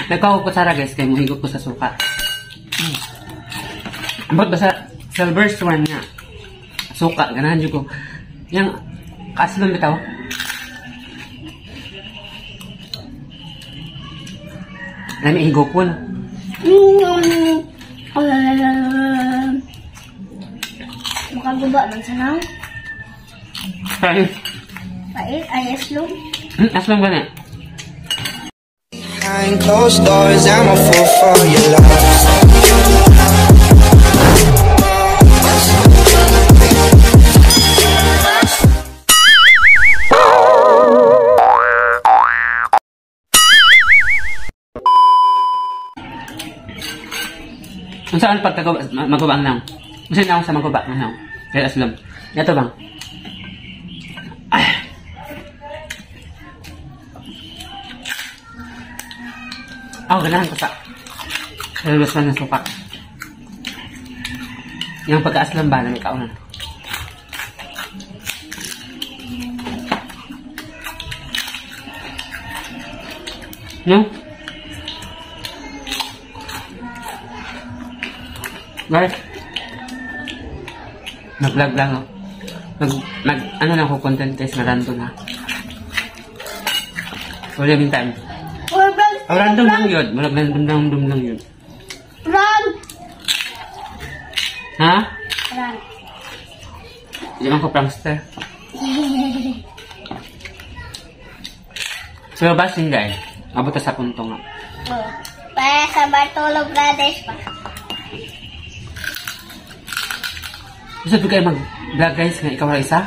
Nagkawag ko sa guys, kaya muhigop ko sa suka. Ambot ba sa silver swan nga? Suka, ganahan dyan ko. Yang, kaaslong bitaw. Nami higop ko na. Makaguba man sa nang? Pait. Pait? Ay, aslong? Aslong ba na? Behind closed doors, I'm a fool for your love. Kung saan magubang lang. Gusto na ako sa magubang lang. Kaya aslong. Ito bang? Ganahan ko sa labas na ng suka. Yung pagka-aslam ba na may kaunan. No? Guys, nag-vlog lang ako. Ano lang ako content guys na random ha. Wala yung time. Random lang yun. Random lang yun. Run! Ha? Run. Hindi man ko prankster. So, basing guys. Abot sa punto nga. Para sa Bartolo Brothers pa. Gusto ko kayo mag-vlog guys nga ikaw na isa?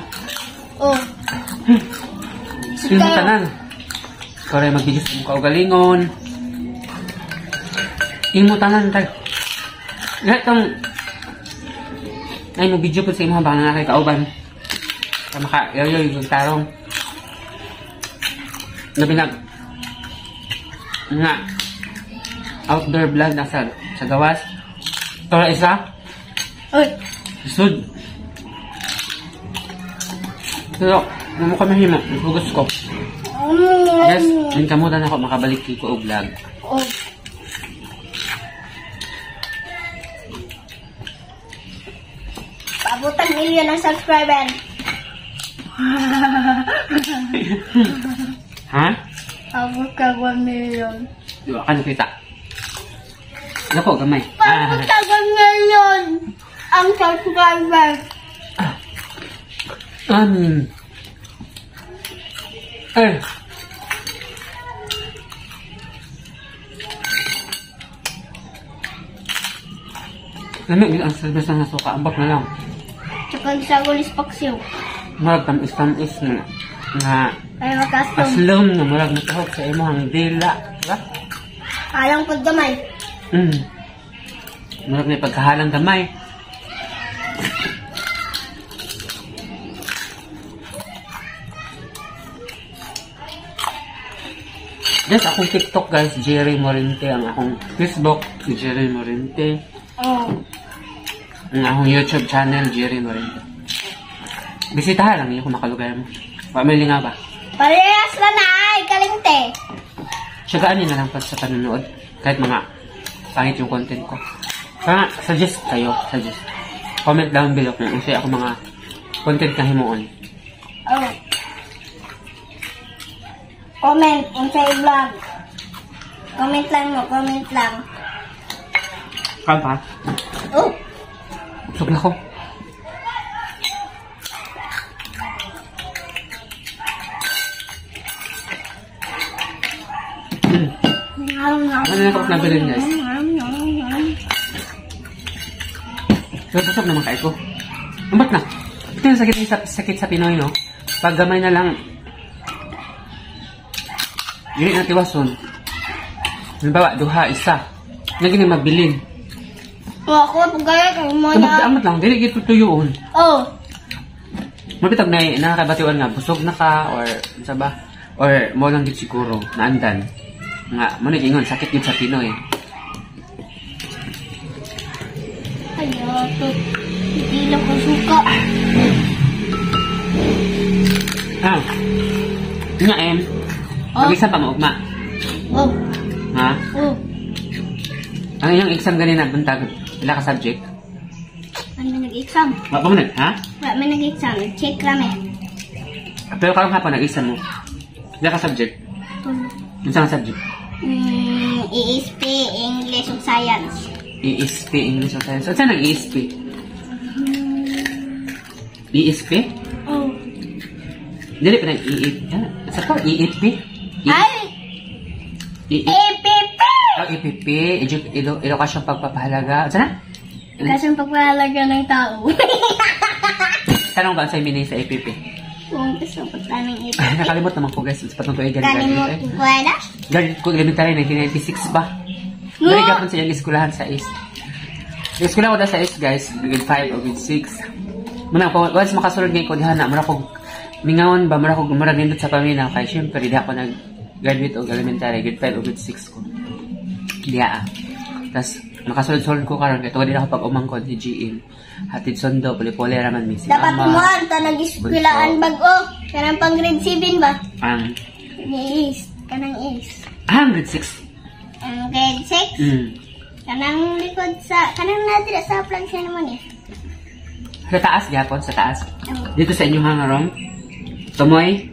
Oo. Sino ka na? Ikaw rin mag-video sa mukha o galingon. Imo tanan tayo. Lahat itong ay mag-video po sa imo habang nga kay kauban. Sa maka-yoyoy yung tarong. Labi na nga outdoor vlog na sa gawas. Ito na isa. Uy. Sud. Pero, mo ko mahimo. Hugas ko. Yes, din kamutan ako makabalik ko og vlog. Oh. Pabutan milyon ang subscriber. Ha? Abot ka 1 million. Di ba ka nakita? Ano ko, gamay. Pabutan ka 1 million ang subscriber. Lamig ang service na suka. Ambot na lang. Tsaka sa gulis paksiw. Marag tamis-tamis nga Ay makastom. aslom na marag matahok sa imo ang dila. Diba? Alang pag gamay. Marag na pagkahalang gamay. Yes, akong TikTok guys, Jerry Morente. Ang akong Facebook, si Jerry Morente. Oh. Ang akong YouTube channel, Jerry Morente. Bisitahan lang niyo kung makalugay mo. Pamili nga ba? Parehas na na ay kalinte. Tsagaan niyo na lang sa panonood. Kahit mga pangit yung content ko. Kaya suggest kayo, suggest. Comment down below kung usay ako mga content na himuon. Oh. Comment kung sa vlog. Comment lang mo, comment lang. Kampa? Oh. Usog na ko. Ano na kapag nabilin guys? So, busog naman kayo ko. Ambat na. Ito yung sakit sa Pinoy, no? Pag gamay na lang, dili na tiwason. Halimbawa, duha, isa. Naging na mabilin. Oh, ako pagkaya kung mo na. Amat lang, dili gito tuyuon. Oh. Mapitag na nakakabatiwan nga, busog na ka, or sa ba? Or mo lang git siguro, naandan. Nga, mo ingon, sakit gid sa Pinoy. Ayato. Hindi lang ko suka. Nga, Oh. mag-isa pa maugma. Oh. Ha? Oh. Ang inyong exam ganina, buntag, ila ka subject? Ano nag-exam? Wala pa mo ha? Wala may nag-exam. Check rame. Pero karong hapon, nag-exam mo. Ila ka subject? Ano sa subject? ESP, English ug Science. ESP, English o Science. Saan nag-ESP? ESP? Oh. Dili pa nag-EEP. Sa to, EEP? Ay! EPP! Oh, EPP. Edukasyong pagpapahalaga. Saan na? Kasi pagpahalaga ng tao. Tanong ba sa mini sa EPP? Kung gusto ko tanong EPP. Nakalimot naman ko guys. Sa patong tuwing Kanin mo, kuwada? Graduate ko elementary 1996 ba? No! Dari kapon sa iyong eskulahan sa is. Yung eskulahan ko na sa is guys. Grade 5 o grade 6. Muna po, once makasulod ngayon ko dihan na. Mura ko, mingawon ba? Mura ko gumurag nindot sa pamina. Kaya syempre, di ako nag-graduate o elementary. Grade 5 o grade 6 ko. Diya ah. Tapos, makasulod-sulod ko karon kaya tungod din ako pag umangkod ni GM. Hatid sundo, puli-puli raman mi. Dapat tumuhan ta nag-eskwilaan bag-o. Kanang pang grade 7 ba? Ang Yes. Kanang is. grade 6. Ang grade 6. Kanang likod sa... Kanang natira sa plug siya naman eh. Sa taas, gapon, sa taas. Dito sa inyong hangarong. Tumoy.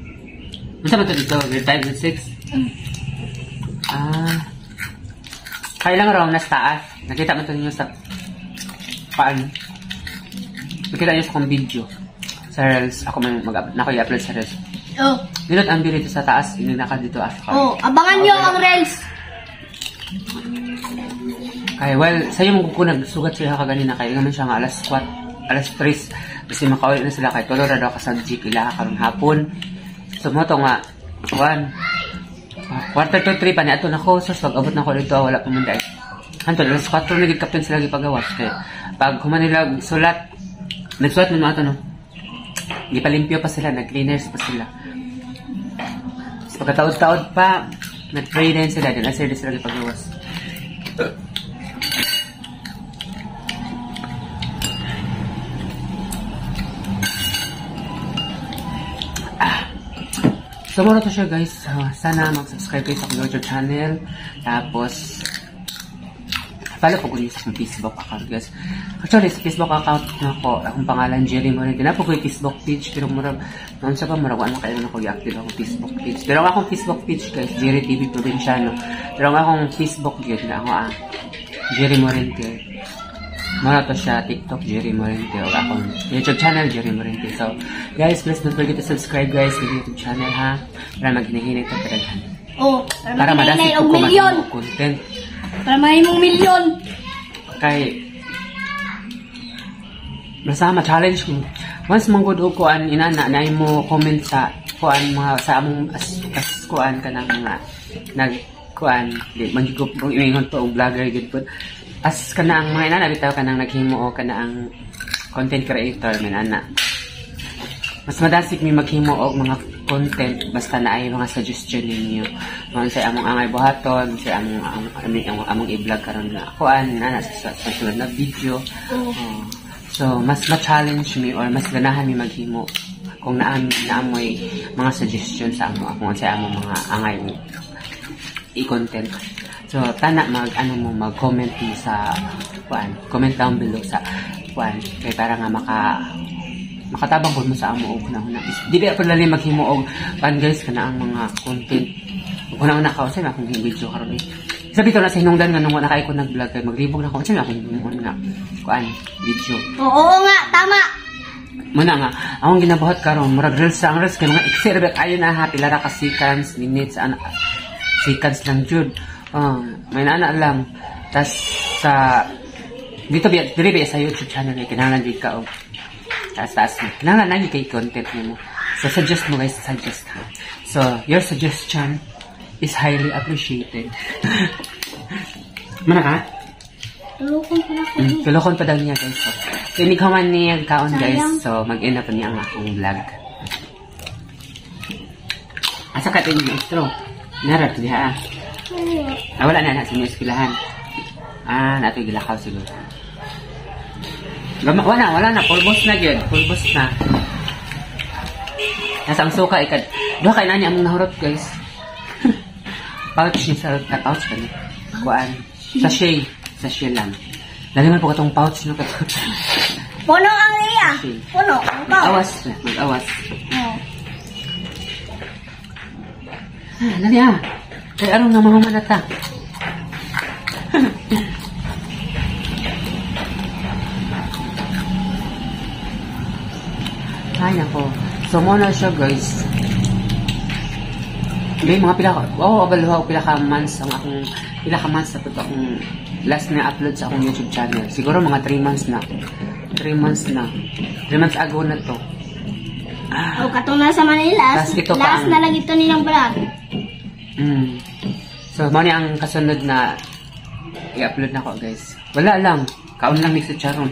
Masa ba ito dito? Grade 5, grade 6? Kaya lang raw nasa taas. Nakita mo ito ninyo sa... Paano? Nakita niyo sa kong video. Sa Reels. Ako i-upload sa Reels. Oh. Nilot ang dito sa taas. Ininaka dito after. Oh, abangan nyo ang Reels. Kaya, well, sa'yo mong ko nagsugat sila kaganina. Kaya naman siya nga alas 4, alas 3. Kasi makaulit na sila. Kaya tulora daw kasag-jeep. Ilaha karong hapon. So, mo ito nga. 1:45 to 3 pa ni ato na ko. So, pag-abot na ko dito, wala pa munda. Hanto, alas 4 nagigkapin sila gipagawas. Kaya, pag humanilag sulat, nagsulat mo ato, no? Gipalimpyo pa sila, nag-cleaners pa sila. So, pagkataod-taod pa, nag-pray din sila, din asir din sila gipagawas. So, muna to siya guys. Sana mag-subscribe kayo sa aking YouTube channel. Tapos, follow po ko niyo sa akong Facebook account guys. Actually, sa Facebook account na ko, akong pangalan Jerry Morin. Tinapo ko yung Facebook page. Pero murag, noon sa pa, murag ano kayo na ko i-active akong Facebook page. Pero akong Facebook page guys, Jerry TV Provinciano. Pero akong Facebook yun na ako Jerry Morente. Muna to siya, TikTok, Jerry Morente. O akong YouTube channel, Jerry Morente. So, guys, please don't forget to subscribe guys sa YouTube channel ha. Para mag-hinahinay ito kadaghan. Oh, Para madasig ko milyon. content. Para may mong milyon. Kay, basta ma-challenge mo. Once manggod ko kuan inana na mo comment sa kuan mga sa among as kuan kanang mga nag-kuan di man ko ingon to og vlogger gid pud. As kanang mga inana bitaw kanang naghimo o kanang content creator man ana. Mas madasig mi maghimo og mga content basta na ay mga suggestion ninyo. Kung sa among angay buhaton, sa among i-vlog karon na kuan na sa sunod na video. So mas ma-challenge mi or mas ganahan mi maghimo kung naamoy mga suggestion sa among sa among mga angay i-content. So tana mag-comment mo sa kuan, comment down below sa kuan kay para nga makatabang po mo sa amo og na di ba pala maghimo og pan guys kana ang mga content una ka sa akong video karon sabi to na sa hinungdan nga nung wala kay ko nag-vlog kay maglibog na ko sa akong nga kuan video Oo nga tama muna nga akong ginabuhat karon murag reels ang reels kay mga exerbe ayo na ha pila ra ka seconds minutes seconds lang jud may nana lang tas sa dito ba dire sa YouTube channel kay kinahanglan jud ka og taas mo. Kailangan na kay content mo. So, suggest mo guys, suggest ha. So, your suggestion is highly appreciated. Mana ka? Tulukon pa na ko Tulukon pa daw niya guys. So, inighaman niya kaon guys. So, mag-end up niya ang akong vlog. Asa ka tayo yung intro? Narat niya wala na sa mga eskilahan. Nato yung gilakaw siguro. Wala na, pulbos na yun. Pulbos na. Nasa ang suka, doon kayo na niya among nahurot, guys. Pouch niya sa pouch ka niya. Kuan. Sachet. Sachet lang. Dali man po katong pouch no kato. Puno ang iya. Puno. Ang pao. Mag-awas. Mag-awas. Oh. Dali Kaya anong namahuman na ta? Ay, nako. So, muna siya, guys. May mga pila ka months ang akong, pila ka months na ito akong last na upload sa akong YouTube channel. Siguro mga 3 months na. 3 months na. 3 months ago na to. O, katong nasa Manila. Tas ito pa Last ang- na lang ito nilang vlog. So, muna ang kasunod na i-upload na ko, guys. Wala lang. Kaon lang ni sa Charon.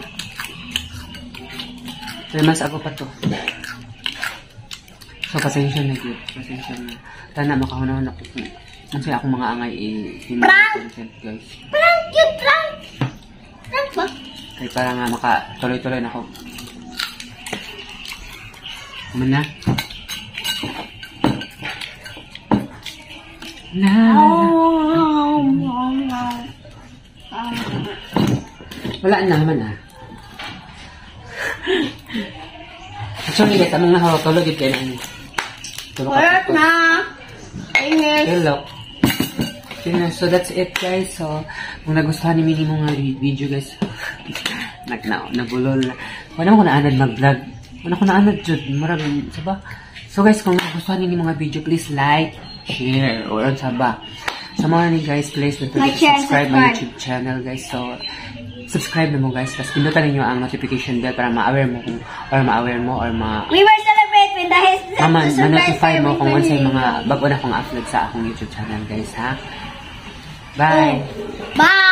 3 months ago pa to. So, pasensya na, dude. Pasensya na. Tana, makahunahon ako. Kasi akong mga angay Prank! content, guys. Prank yun, prank! Prank ba? Kaya para nga makatuloy-tuloy na ako. Kuman na. Wala naman Actually, guys, among nahawag tulog yun kayo na. Tulog Wala na. Init. Hello. So that's it, guys. So kung nagustuhan ni Mini mong video, guys, nabulol na. Wala mo ko naanad mag-vlog. Wala ko naanad jud. Maraming saba. So guys, kung nagustuhan ni mga video, please like, share, or saba. Sa mga ni guys, please don't forget to subscribe my YouTube channel, guys. So subscribe na mo, guys. Tapos pindutan ninyo ang notification bell para ma-aware mo We were celebrating the ma-notify mo kung ano sa mga bago na kong upload sa akong YouTube channel, guys, ha? Bye! Bye!